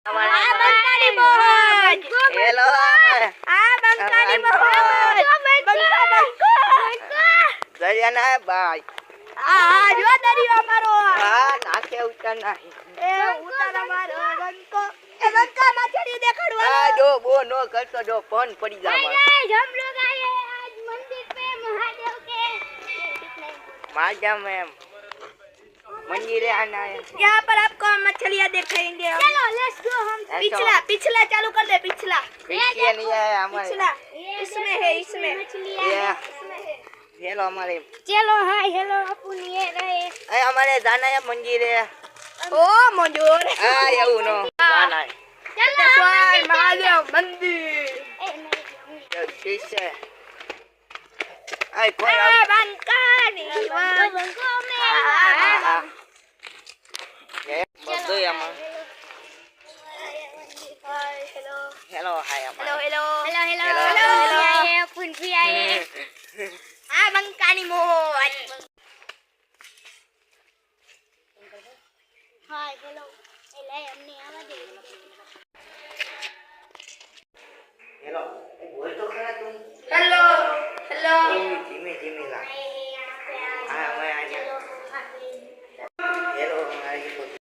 બંકાની મોજ હેલો બંકાની મોજ દરિયાના ભાઈ જો દરિયો અમારો નાખે ઉતાર નાખી ઉતાર અમારો બંકો બંકા માછલી દેખાડવા જો બો નો કરતો જો ફોન પડી જાવ हम लोग आए हैं आज मंदिर पे महादेव के माजा मैम मंदिर आना है यहाँ पर आपको मछलियाँ दिखाएंगे चलो लेट्स गो हम पिछला चालू कर दे पिछला पीछे नहीं है हमारे पिछला इसमें है इसमें मछलियां ये इसमें है हेलो हमारे चलो हाय हेलो अपन ये रहे हमारे जाना है मंदिर है ओ मंजूर ये उनो जाना है स्वामी महादेव मंदिर ठीक है कोई आओ બંકાની મોજ बंको में ये बंदो यामा hi hello hello hi hello हमारे hello hello hello, hello hello. आए हैं अपन भी आए हैं બંકાની મોજ हाय हेलो एले हमने आवा दे हेलो बोल तो खरा तुम